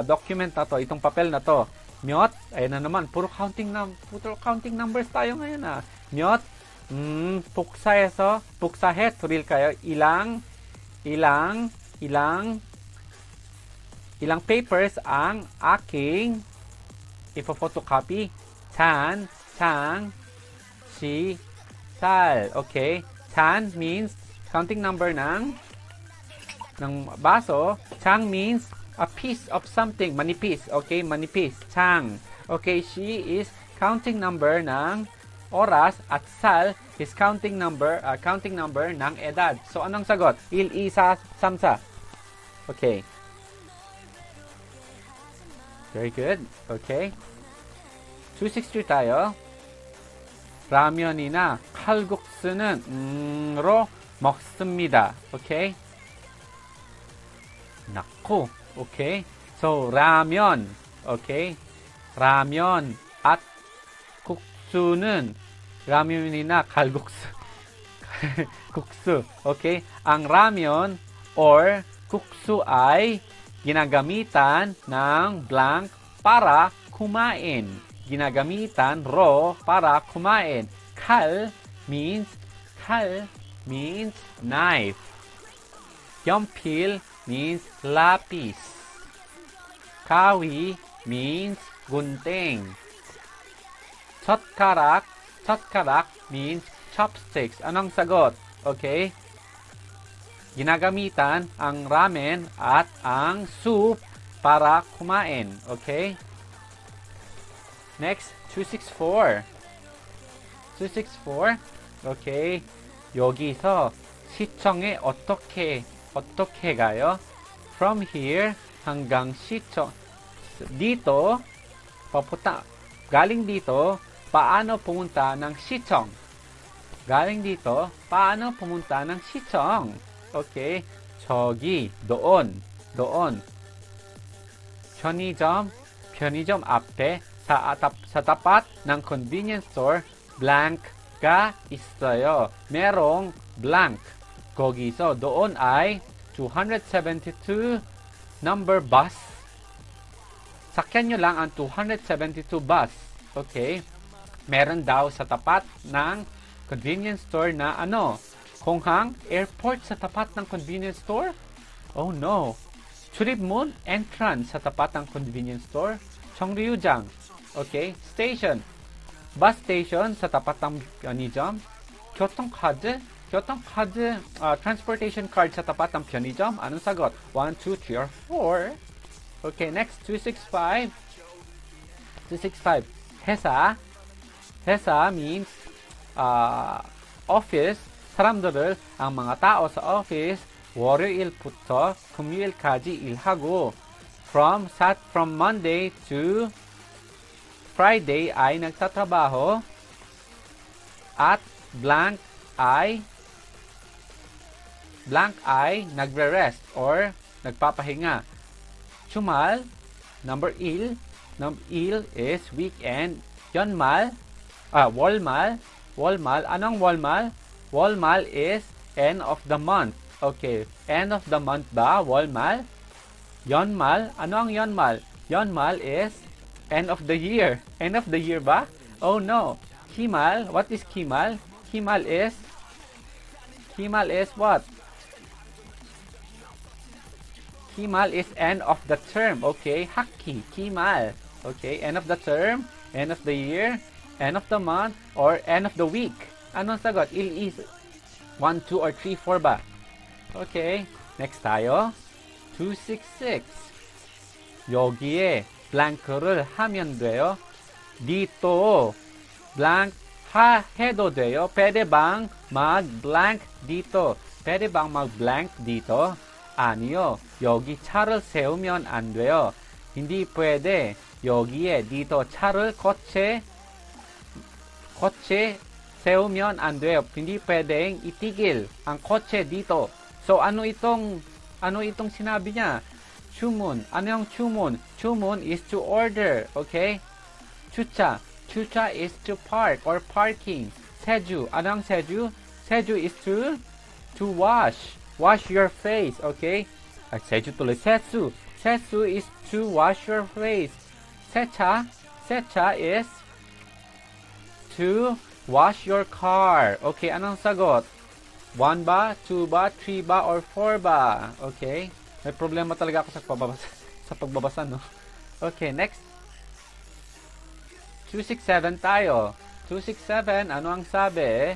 document na to, itong papel na to. 몇, ayan na naman, puro counting numbers tayo ngayon 몇, 복사해 드릴까요? ilang papers ang aking ipo-photocopy? 찬, 시, 살. Okay? 찬 means counting number ng baso. 창 means a piece of something. Manipis. Okay, manipis. Chang. Okay, she is counting number ng oras at Sal is counting number ng edad. So, anong sagot? Il, isa, samsa. Okay. Very good. Okay. 263 tayo. 라면이나 칼국수는 로 먹습니다. Okay? 나코. Okay? So, 라면. Okay? 라면 at 국수는 라면이나 칼국수. 국수. Okay? Ang ramen or 국수 ay ginagamitan ng blank para kumain. Ginagamitan ro para kumain. Kal means knife. Yompil means lapis. Kawi means gunting. Chotkarak means chopsticks. Anong sagot? Okay? Ginagamitan ang ramen at ang soup para kumain. Okay? Next, 264. 264. Okay. 여기서 시청에 어떻게 가요? From here hanggang 시청. Dito, galing dito, paano pumunta ng 시청? Galing dito, paano pumunta ng 시청? Okay. 저기, doon. 편의점 앞에 sa tapat ng convenience store, blank가 있어요. merong blank. 거기서 doon ay 272 number bus. Sakyan nyo lang ang 272 bus. Okay? Meron daw sa tapat ng convenience store na ano? Konghang airport sa tapat ng convenience store? Oh no. 출입문 entrance sa tapat ng convenience store. 정류장. Okay, station. Bus station sa tapat ng 편의점. 교통카드, transportation card sa tapat ng 편의점. Anong sagot? 1, 2, 3, or 4. Okay, next, 265. 265. 회사 means office. 사람들을, ang mga tao sa office, 월요일부터 금요일까지 일하고 from Monday to Friday ay nagtatrabaho at blank ay nagre-rest or nagpapahinga. Jumal, number il is weekend. Walmal. Anong walmal? Walmal is end of the month. Okay, end of the month ba? Walmal. Yonmal, ano ang yonmal? Yonmal is end of the year. End of the year ba? Oh no. Kimal, what is kimal? Kimal is what? Kimal is end of the term. Okay, haki, kimal. Okay, end of the term, end of the year, end of the month, or end of the week. Anong sagot? Il is 1, 2, or 3, 4 ba? Okay, next tayo. 266. 여기에 블랭크를 하면 돼요. dito blank 해도 돼요. pwede bang mag-blank dito? pwede bang mag-blank dito? 아니요. 여기 차를 세우면 안 돼요. hindi pwede. 여기에 dito 차를 kotse 세우면 안 돼요. hindi pwedeng itigil ang kotse dito. So ano itong sinabi niya? 주문. Ano yung 주문? 주문 is to order. Okay? 주차. 주차 is to park or parking. 세주. Ano ang 세주? 세주 is to wash. Wash your face. Okay? Ay, 세주 tuloy. 세수. 세수 is to wash your face. 세차. 세차 is to wash your car. Okay, anong sagot? 1 ba? 2 ba? 3 ba? Or 4 ba? Okay? May problema talaga ako sa pagbabasa, no? Okay, next. 267 tayo. 267, ano ang sabi?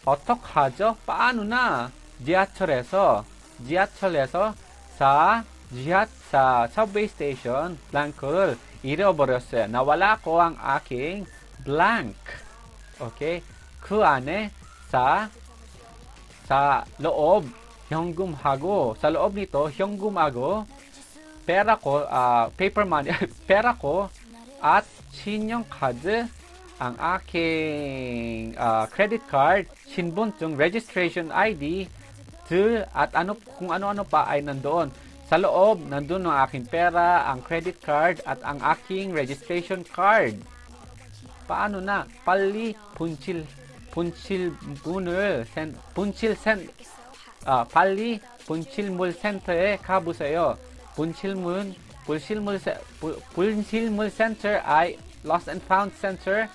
어떡하죠? paano na? 지하철에서 사 Jihad sa subway station, blank을 잃어버렸어요. nawala ko ang aking blank. Okay? 그 안에 sa loob 현금하고 sa loob nito 현금하고 pera ko paper money pera ko at 신용카드 ang aking credit card, 신분증, registration ID, at kung ano-ano pa ay nandoon. Sa loob, nandoon ang aking pera, ang credit card, at ang aking registration card. Paano na? 빨리 빨리 분실물 센터에 가보세요. 분실물 center ay Lost and Found Center.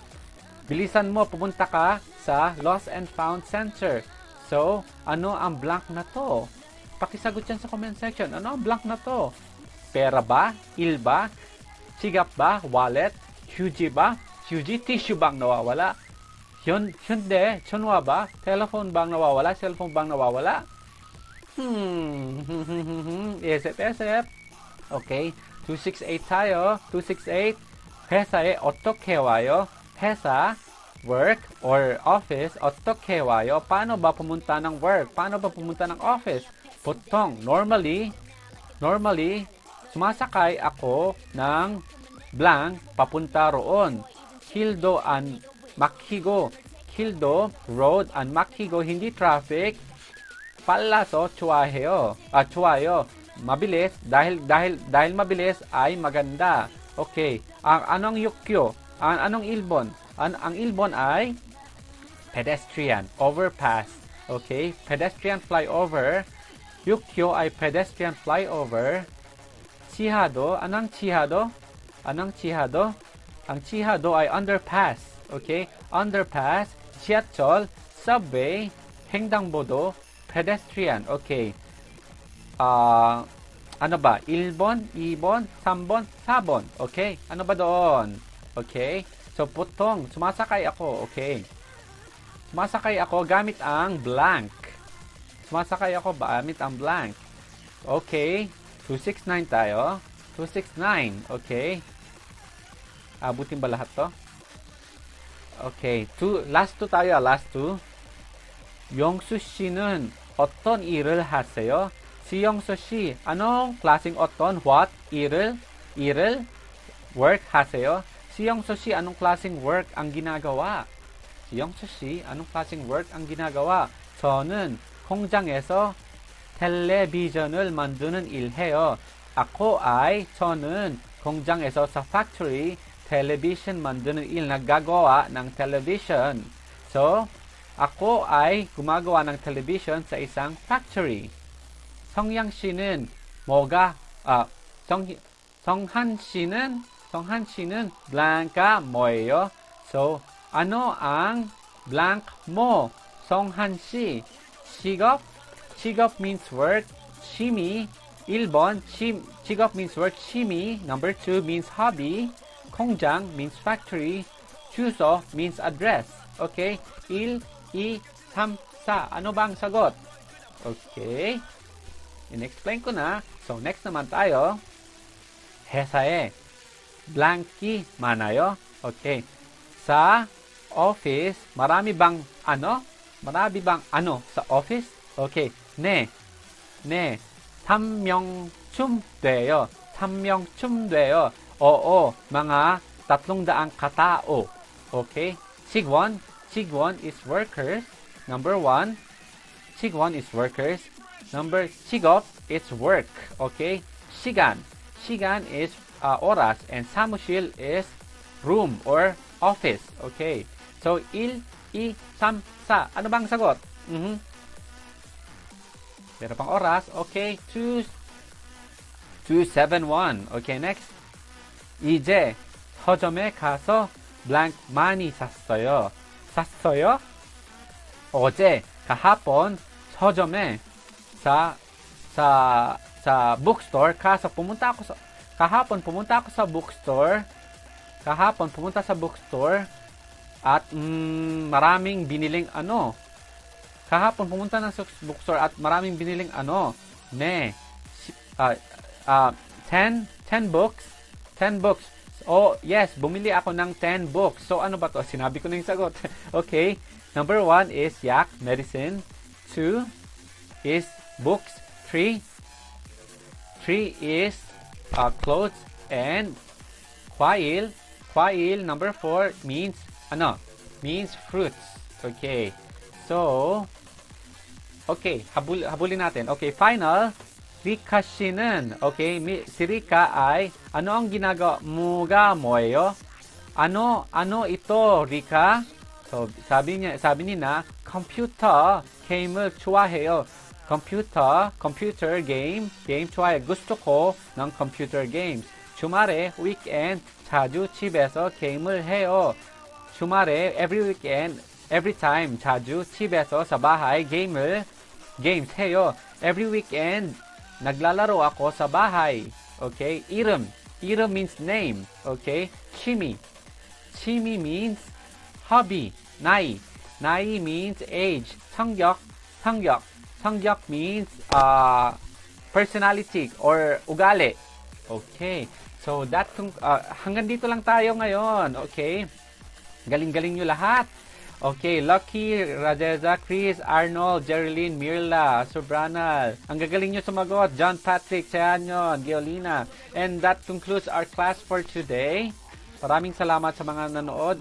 Bilisan mo, pupunta ka sa Lost and Found Center. So, ano ang blank na to? Pakisagot yan sa comment section. Ano ang blank na to? Pera ba? Il ba? Sigap ba? Wallet? 휴지 ba? 휴지? Tissue bang nawawala? Hyundai? Chunwa ba? Telephone bang nawawala? Cellphone bang nawawala? Isip. Okay. 268 tayo. 268. 회사에 어떻게 와요? 회사, work, or office, 어떻게 와요? Paano ba pumunta ng work? Paano ba pumunta ng office? 보통, normally, sumasakay ako ng blank papunta roon. Hildo and Makhigo. Hildo, road, and Makhigo, hindi traffic. Pal라서 좋아해요. 좋아요. Mabilis, dahil mabilis ay maganda. Okay. Anong yukyo? Anong ilbon? Ang ilbon ay pedestrian, overpass. Okay? Pedestrian flyover. Yukyo ay pedestrian flyover. Chihado, anong chihado? Ang chihado ay underpass. Okay? Underpass, 지하철, subway, 횡단보도, pedestrian. Okay. Ano ba? 1번, 2번, 3번, 4번. Okay? Ano ba doon? Okay? So, putong, sumasakay ako. Okay? Sumasakay ako gamit ang blank. Okay? 269 tayo. 269. Okay? Abutin ba lahat to? Okay. Last 2 tayo. Last 2. 영수 씨는 어떤 일을 하세요? Si Yongso 씨, anong klaseng 어떤, what, 일을, work 하세요? Si Yongso 씨, anong klaseng work ang ginagawa? 저는 공장에서 텔레비전을 만드는 일 해요. 저는 공장에서 sa factory, television 만드는 일, naggagawa ng television. So, ako ay gumagawa ng television sa isang factory. 성향 씨는 성한 씨는 blanka 뭐예요? So, ano ang blank mo? 성한 씨. 직업 means work. 취미. 1번, 직업 means work. 취미. Number 2 means hobby. 공장 means factory. 주소 means address. Okay? 1, 2, 3, 4. Ano ba ang sagot? Okay. In-explain ko na. So, next naman tayo. 회사에 blank이 많아요. Okay. Sa office, marami bang ano sa office? Okay. 네. 삼명춤 돼요. Oo, mga 300 katao. Okay. 직원 is workers. Number 1. 직원 is workers. Number, 직업 is work. Okay? 시간 is oras, and 사무실 is room or office. Okay? So, 1, 2, 3, 4. Ano bang sagot? Meron pang oras. Okay? 271. Okay, next. 이제 서점에 가서 blank 많이 샀어요. 어제, kahapon, 서점에 sa bookstore kahapon pumunta ako sa bookstore at maraming biniling ano. Kahapon pumunta ng bookstore at maraming biniling ano. 10 books. 10 books. Oh, yes, bumili ako ng 10 books. So, ano ba to? Sinabi ko na yung sagot. Okay. Number 1 is yak, medicine. 2 is books. 3 is clothes. And kwail. Kwail, number 4, means, means fruits. Okay. So, okay, habulin natin. Okay, final. Rika 씨는, okay, si Rika ay, ano ang ginagawa 뭐예요? Ano ito, Rika? So, sabi niya, computer game을 좋아해요. Computer game 좋아해. gusto ko ng computer games. 주말에, weekend, 자주 집에서 게임을 해요. 주말에, every weekend, every time, 자주 집에서 sa bahay, games 해요. Every weekend, naglalaro ako sa bahay. Okay? 이름 means name. Okay? 취미 means hobby. 나이 means age. 성격 means personality or ugali. Okay. So hanggang dito lang tayo ngayon. Okay? Galing-galing nyo lahat. Okay, Lucky, Rajeza, Chris, Arnold, Jerilyn, Mirla, Sobranal. Ang gagaling nyo sumagot. John Patrick, Chayanyon, Geolina. And that concludes our class for today. Maraming salamat sa mga nanood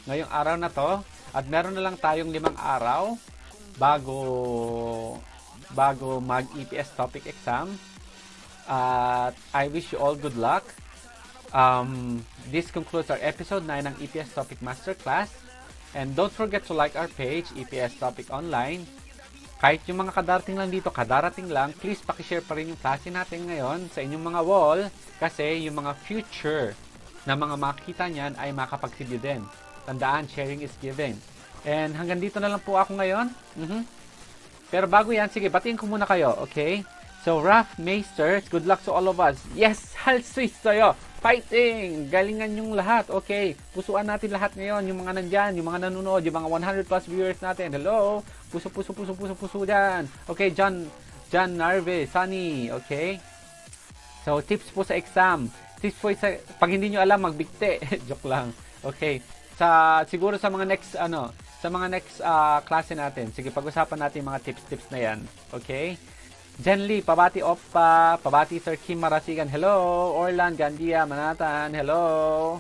ngayong araw na to. At meron na lang tayong 5 araw bago mag-EPS topic exam. At I wish you all good luck. This concludes our episode 9 ng EPS Topic Masterclass. And don't forget to like our page, EPS Topic Online. Kahit yung mga kadarating lang, please pakishare pa rin yung klase natin ngayon sa inyong mga wall kasi yung mga future na mga makikita niyan ay makapag-review din. Tandaan, sharing is giving. And hanggang dito na lang po ako ngayon. Pero bago yan, sige, batiin ko muna kayo, okay? So, Raf Meisters, good luck to all of us. Yes, 할 수 있어요. Fighting! Galingan yung lahat. Okay, pusuan natin lahat ngayon. Yung mga nandyan, yung mga nanonood, yung mga 100 plus viewers natin. Hello! Puso dyan. Okay, John Narve, Sunny. Okay? So, tips po sa exam. Tips po sa, pag hindi nyo alam, magbigte. Joke lang. Okay. Siguro sa mga next, klase natin. Sige, pag-usapan natin yung mga tips na yan. Okay? Jen Lee, pabati Oppa, pabati Sir Kim Marasigan, hello. Orlan, Gandia, Manatan, hello.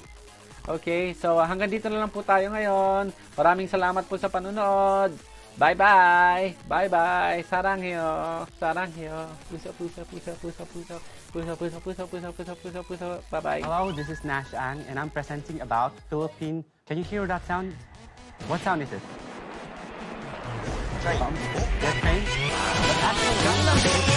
Okay, so hanggang dito na lang po tayo ngayon. Maraming salamat po sa panunod. Bye-bye. Bye-bye. Sarangheyo. Pusa. Bye-bye. Hello, this is Nash Ang, and I'm presenting about Philippine. Can you hear that sound? What sound is it? Train. Yes, train. But actually,